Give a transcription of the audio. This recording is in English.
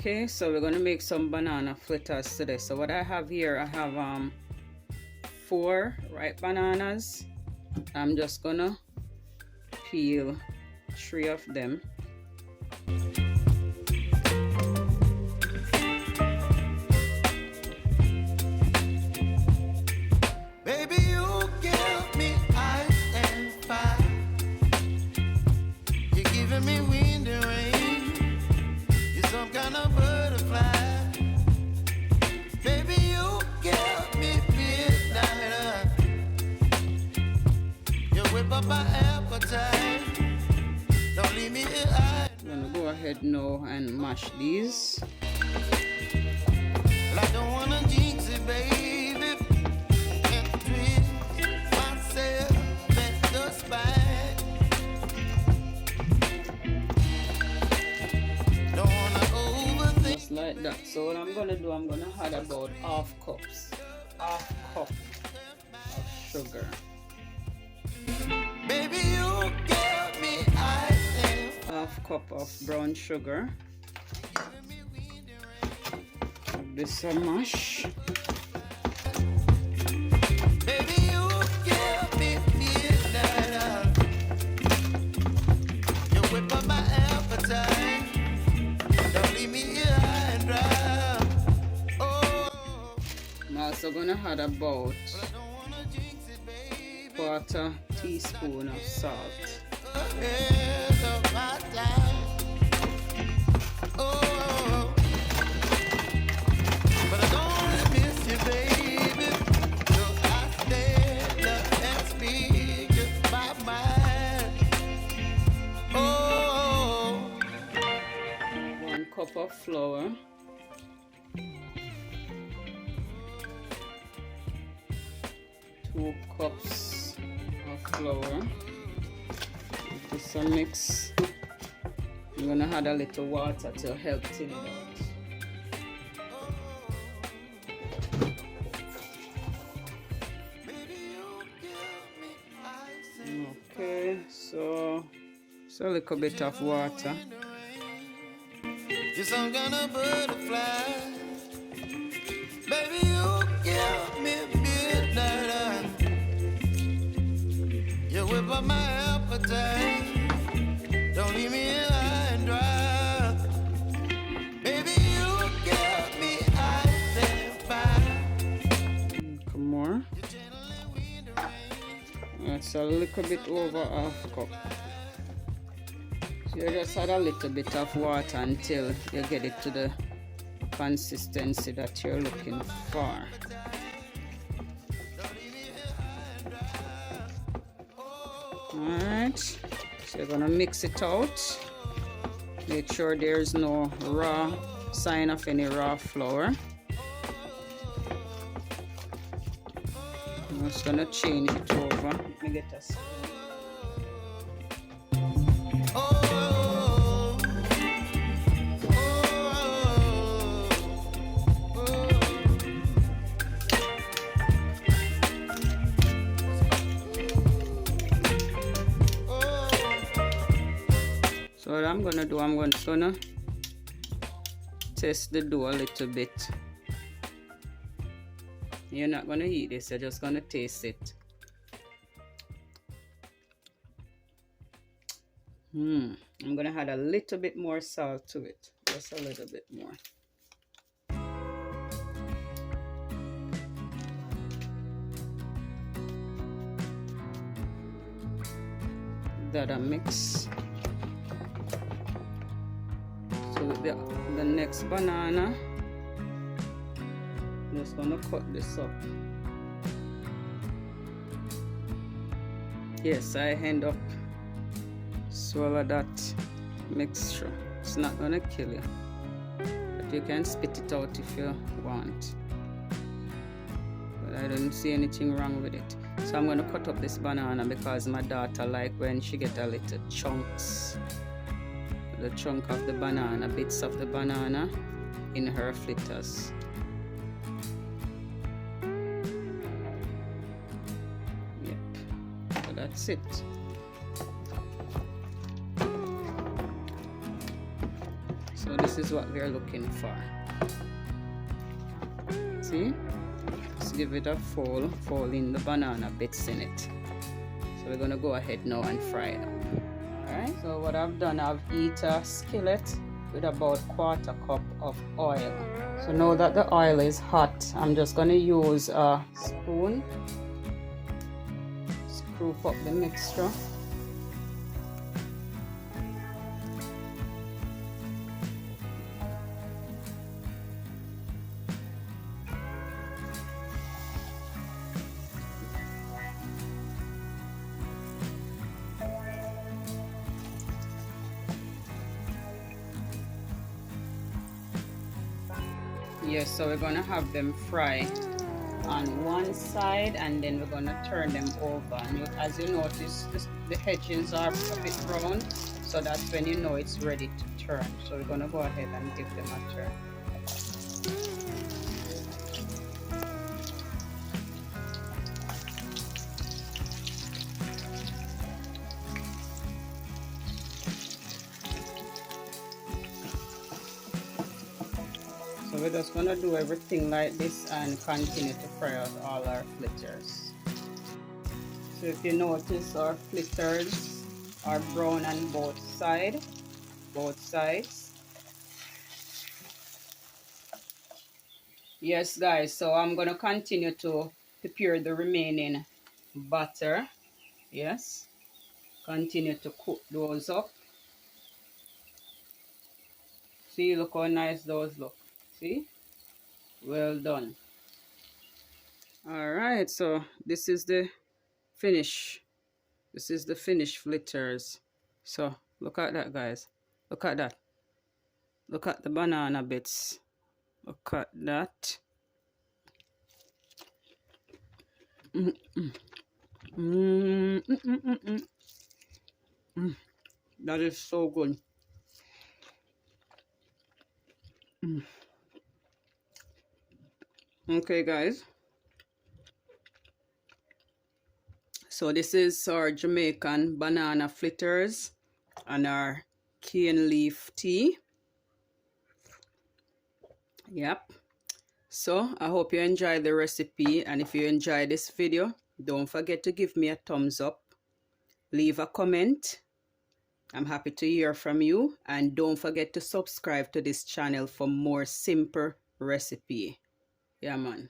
Okay, so we're gonna make some banana fritters today. So what I have here, I have 4 ripe bananas. I'm just gonna peel 3 of them. Baby, you give me ice and fire. You're giving me wind and rain. You're some kind of butterfly. Baby, you give me midnight. You whip up my appetite. Don't leave me here. I'm gonna go ahead now and mash these. Well, I don't wanna jinx it, baby. And twist myself at the spine. Don't wanna overthink. Just like that. So what I'm gonna do, I'm gonna add about half cup of sugar. Baby, you give me ice and Half cup of brown sugar. Give this a mash. baby, you give me midnight. You whip up my appetite. Don't leave me here high and dry. Oh, I'm also gonna add about I don't wanna jinx it, baby. quarter teaspoon of salt. Ahead of my time. Oh, but I don't wanna miss you, baby. So I stand up and speak my mind. Oh, 1 cup of flour. 2 cups of flour. Give this a mix. I'm gonna add a little water to help thin it out. baby, you give me ice and Okay, so a little bit of water. you're some kind of butterfly. Baby, you give me midnight. You whip up my appetite. Don't leave me here high and dry. Baby, you give me ice and fire. Come more. You're channeling wind and rain. That's a little bit over half cup. So you just add a little bit of water until you get it to the consistency that you're looking for. Alright, so you're gonna mix it out. Make sure there's no raw sign of any raw flour. I'm just gonna change it over. Let me get a spoon. Oh, So what I'm gonna do, I'm gonna test the dough a little bit. You're not gonna eat this, you're just gonna taste it. I'm gonna add a little bit more salt to it, just a little bit more. That a mix. So with the next banana, I'm just gonna cut this up. Yes, I end up swallow that mixture. It's not gonna kill you, but you can spit it out if you want. But I don't see anything wrong with it. So I'm gonna cut up this banana because my daughter like when she get a little chunks, the chunk of the banana, bits of the banana in her fritters. Yep, so that's it. So this is what we're looking for. See? Just give it a fold in the banana bits in it. So we're gonna go ahead now and fry it up. Alright, so what I've done, I've heated a skillet with about 1/4 cup of oil. So now that the oil is hot, I'm just gonna use a spoon, scoop up the mixture. Yes, so we're gonna have them fry on one side and then we're gonna turn them over. And as you notice, the edges are a bit brown, so that's when you know it's ready to turn. So we're gonna go ahead and give them a turn. So we're just gonna do everything like this and continue to fry out all our fritters. So if you notice, our fritters are brown on both sides. Yes guys, so I'm gonna continue to prepare the remaining butter. Yes, continue to cook those up. See, look how nice those look. See, well done. All right, so this is the finish. This is the finished fritters. So look at that, guys. Look at that. Look at the banana bits. Look at that. Mm -mm. Mm -mm -mm -mm -mm. Mm. That is so good. Mm. Okay, guys. So this is our Jamaican banana fritters and our cane leaf tea. Yep. So I hope you enjoyed the recipe, and if you enjoyed this video, don't forget to give me a thumbs up. Leave a comment. I'm happy to hear from you, and don't forget to subscribe to this channel for more simple recipe. Yeah, man.